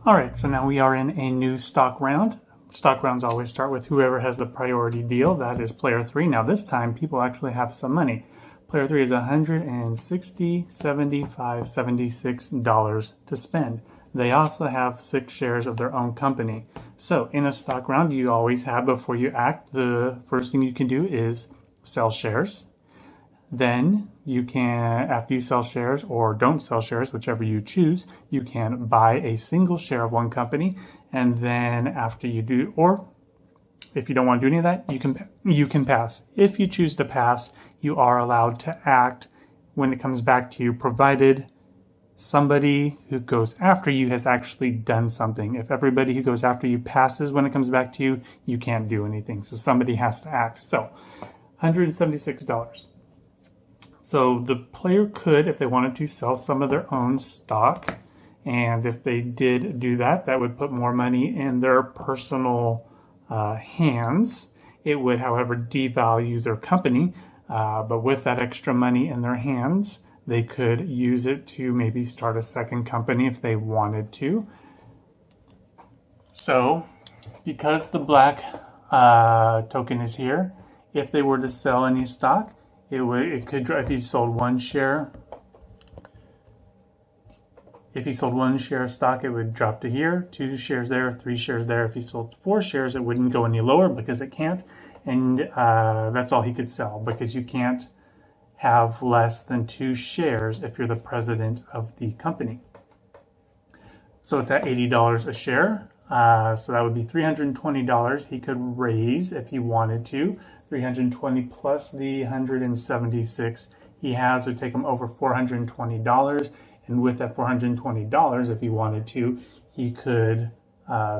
All right, so now we are in a new stock round. Stock rounds always start with whoever has the priority deal. That is player 3. Now this time people actually have some money. Player 3 is $160, $75, $76 to spend. They also have 6 shares of their own company. So in a stock round, you always have, before you act, the first thing you can do is sell shares. Then you can, after you sell shares or don't sell shares, whichever you choose, you can buy a single share of one company. And then after you do, or if you don't want to do any of that, you can pass. If you choose to pass, you are allowed to act when it comes back to you, provided somebody who goes after you has actually done something. If everybody who goes after you passes when it comes back to you, you can't do anything. So somebody has to act. So $176. So the player could, if they wanted to, sell some of their own stock. And if they did do that, that would put more money in their personal hands. It would, however, devalue their company. But with that extra money in their hands, they could use it to maybe start a second company if they wanted to. So because the black token is here, if they were to sell any stock, it could, if he sold one share, if he sold one share of stock, it would drop to here, 2 shares there, 3 shares there. If he sold 4 shares, it wouldn't go any lower because it can't. And that's all he could sell, because you can't have less than 2 shares if you're the president of the company. So it's at $80 a share. So that would be $320 he could raise if he wanted to. 320 plus the 176 he has would take him over $420. And with that $420, if he wanted to, he could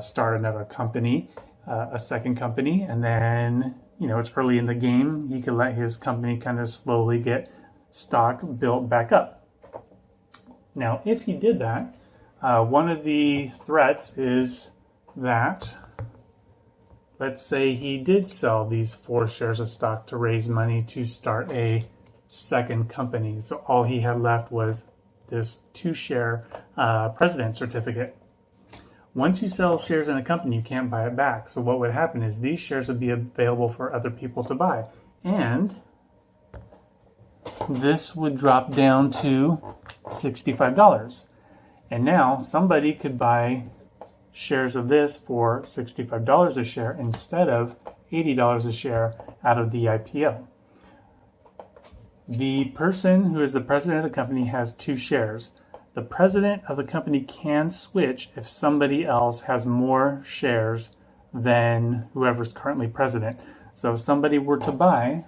start another company, a second company, and then, you know, it's early in the game. He could let his company kind of slowly get stock built back up. Now, if he did that, one of the threats is that, let's say he did sell these 4 shares of stock to raise money to start a second company. So all he had left was this 2-share president certificate. Once you sell shares in a company, you can't buy it back. So what would happen is these shares would be available for other people to buy. And this would drop down to $65. And now somebody could buy shares of this for $65 a share instead of $80 a share out of the IPO. The person who is the president of the company has 2 shares. The president of the company can switch if somebody else has more shares than whoever's currently president. So if somebody were to buy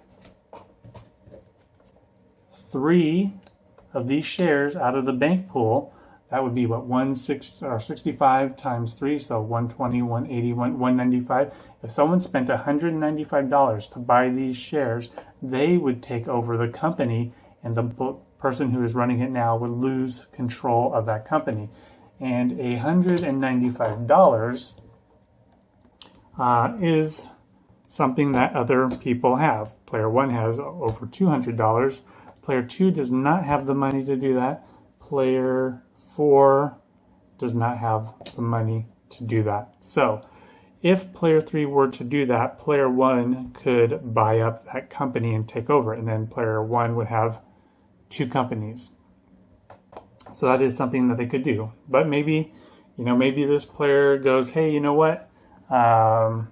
3 of these shares out of the bank pool, that would be what, 65 times 3, so 120, 180, 195. If someone spent $195 to buy these shares, they would take over the company, and the person who is running it now would lose control of that company. And $195 is something that other people have. Player 1 has over $200. Player 2 does not have the money to do that. Player 4 does not have the money to do that. So if player 3 were to do that, player 1 could buy up that company and take over, and then player 1 would have 2 companies. So that is something that they could do. But maybe, maybe this player goes, hey, you know what? I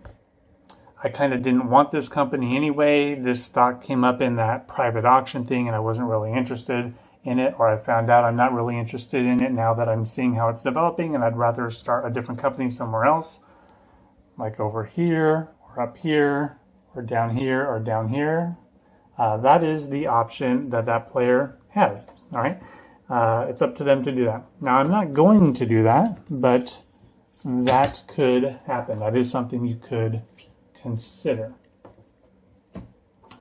kind of didn't want this company anyway. This stock came up in that private auction thing and I wasn't really interested in it, or I found out I'm not really interested in it now that I'm seeing how it's developing, and I'd rather start a different company somewhere else, like over here, or up here, or down here, or down here. That is the option that that player has, all right? It's up to them to do that. Now, I'm not going to do that, but that could happen. That is something you could consider.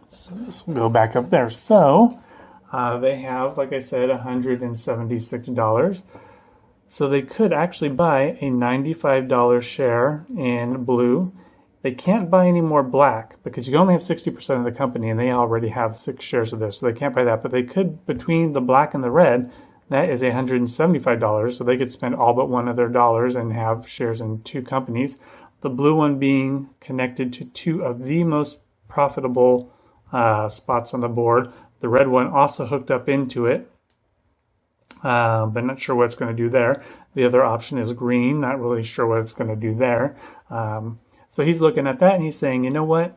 So let's go back up there. So they have, like I said, $176. So they could actually buy a $95 share in blue. They can't buy any more black because you only have 60% of the company and they already have 6 shares of this. So they can't buy that. But they could, between the black and the red, That is $175, so they could spend all but one of their dollars and have shares in two companies. The blue one being connected to two of the most profitable spots on the board. The red one also hooked up into it, but not sure what it's going to do there. The other option is green, not really sure what it's going to do there. So he's looking at that and he's saying, you know what?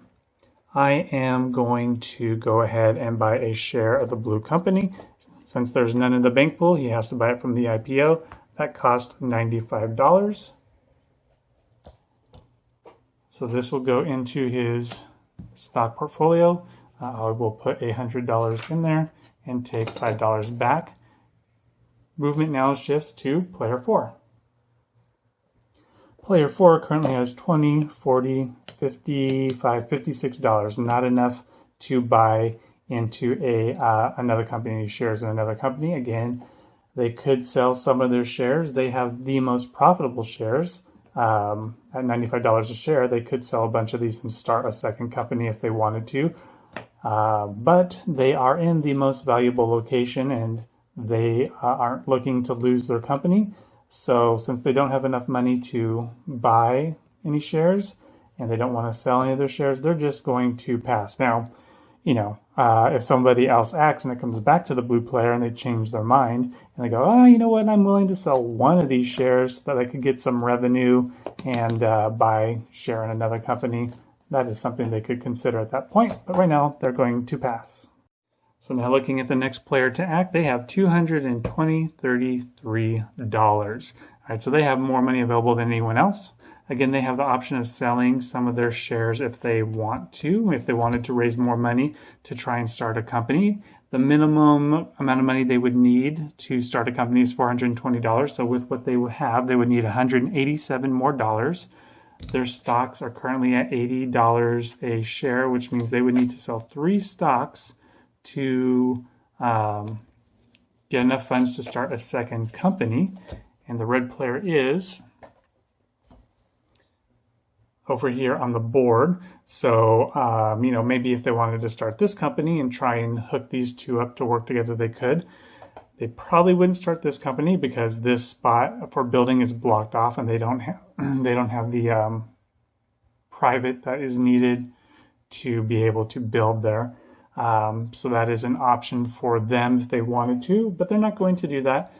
I am going to go ahead and buy a share of the blue company. Since there's none in the bank pool, he has to buy it from the IPO. That cost $95. So this will go into his stock portfolio. I will put $100 in there and take $5 back. Movement now shifts to player 4. Player 4 currently has $20, $40, $55, $56. Not enough to buy into another company, shares in another company. Again, they could sell some of their shares. They have the most profitable shares at $95 a share. They could sell a bunch of these and start a second company if they wanted to. But they are in the most valuable location and they aren't looking to lose their company. So since they don't have enough money to buy any shares and they don't want to sell any of their shares, they're just going to pass. Now, you know, if somebody else acts and it comes back to the blue player and they change their mind and they go, oh, you know what, I'm willing to sell one of these shares so that I could get some revenue and buy share in another company, that is something they could consider at that point. But right now, they're going to pass. So now looking at the next player to act, they have $233. All right, so they have more money available than anyone else. Again, they have the option of selling some of their shares if they want to, if they wanted to raise more money to try and start a company. The minimum amount of money they would need to start a company is $420. So with what they would have, they would need $187 more dollars. Their stocks are currently at $80 a share, which means they would need to sell 3 stocks to get enough funds to start a second company. And the red player is over here on the board. So, you know, maybe if they wanted to start this company and try and hook these two up to work together, they could. They probably wouldn't start this company because this spot for building is blocked off and they don't have the private that is needed to be able to build there. So that is an option for them if they wanted to, but they're not going to do that.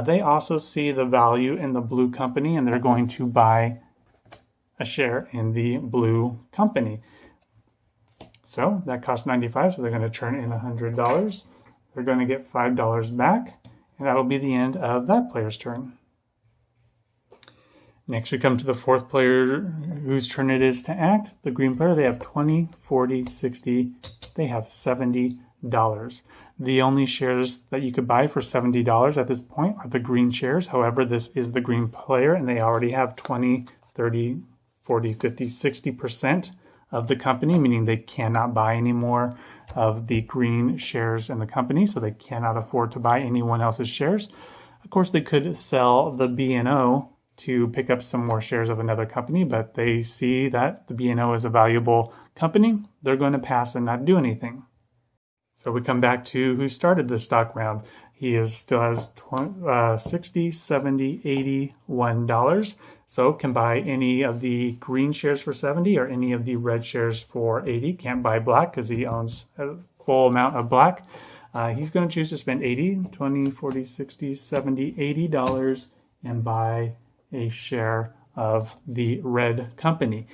They also see the value in the blue company and they're going to buy a share in the blue company. So that costs $95, so they're going to turn in $100. They're going to get $5 back, and that'll be the end of that player's turn. Next, we come to the fourth player whose turn it is to act. The green player, they have 20, 40, 60. They have $70. The only shares that you could buy for $70 at this point are the green shares. However, this is the green player, and they already have 20, 30, 40, 50, 60% of the company, meaning they cannot buy any more of the green shares in the company, so they cannot afford to buy anyone else's shares. Of course, they could sell the B&O to pick up some more shares of another company, but they see that the B&O is a valuable company. They're going to pass and not do anything. So we come back to who started the stock round. He still has $60, $70, $81. So can buy any of the green shares for $70 or any of the red shares for $80. Can't buy black because he owns a full amount of black. He's going to choose to spend $80, $20, $40, $60, $70, $80 and buy a share of the red company.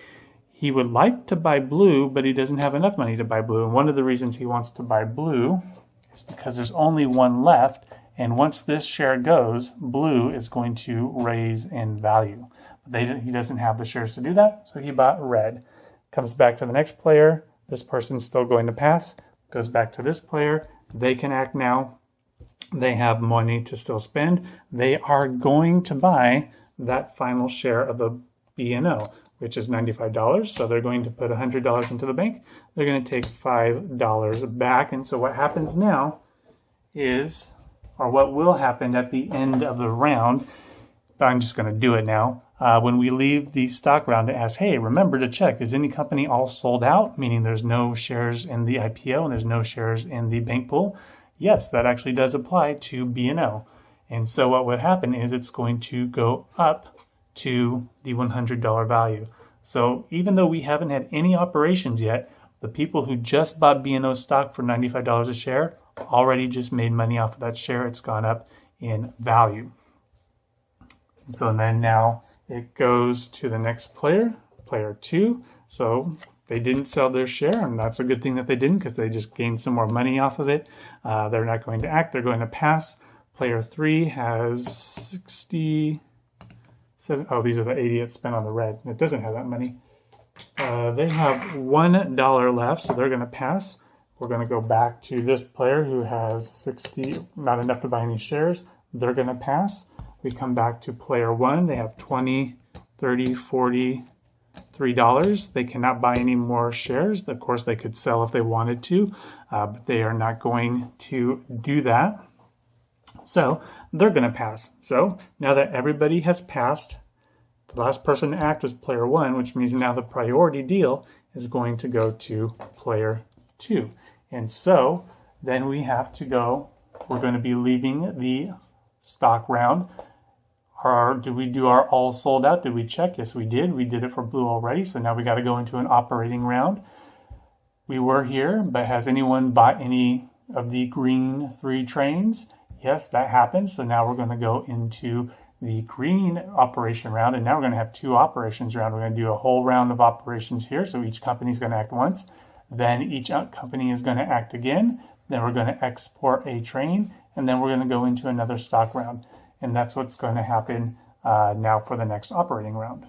He would like to buy blue, but he doesn't have enough money to buy blue. And one of the reasons he wants to buy blue is because there's only one left. And once this share goes, blue is going to raise in value. He doesn't have the shares to do that, so he bought red. Comes back to the next player. This person's still going to pass. Goes back to this player. They can act now. They have money to still spend. They are going to buy that final share of the B&O, which is $95. So they're going to put $100 into the bank. They're going to take $5 back. And so what happens now is, or what will happen at the end of the round, I'm just going to do it now. When we leave the stock round, it asks, hey, remember to check, is any company all sold out? Meaning there's no shares in the IPO and there's no shares in the bank pool. Yes, that actually does apply to B&O. And so what would happen is it's going to go up to the $100 value. So even though we haven't had any operations yet, the people who just bought B&O stock for $95 a share already just made money off of that share. It's gone up in value. So then now it goes to the next player, player 2. So they didn't sell their share, and that's a good thing that they didn't, because they just gained some more money off of it. They're not going to act. They're going to pass. Player 3 has 67. Oh, these are the 80 it spent on the red. It doesn't have that money. They have $1 left, so they're going to pass. We're going to go back to this player who has 60, not enough to buy any shares. They're going to pass. We come back to player 1. They have 20, 30, 40, $3. They cannot buy any more shares. Of course, they could sell if they wanted to, but they are not going to do that. So they're going to pass. So now that everybody has passed, the last person to act was player 1, which means now the priority deal is going to go to player 2. And so then we have to go, we're going to be leaving the stock round. Did we do our all sold out? Did we check? Yes, we did. We did it for blue already. So now we got to go into an operating round. We were here, but has anyone bought any of the green 3 trains? Yes, that happened. So now we're going to go into the green operation round, and now we're going to have 2 operations round. We're going to do a whole round of operations here. So each company is going to act once. Then each company is going to act again. Then we're going to export a train, and then we're going to go into another stock round. And that's what's going to happen now for the next operating round.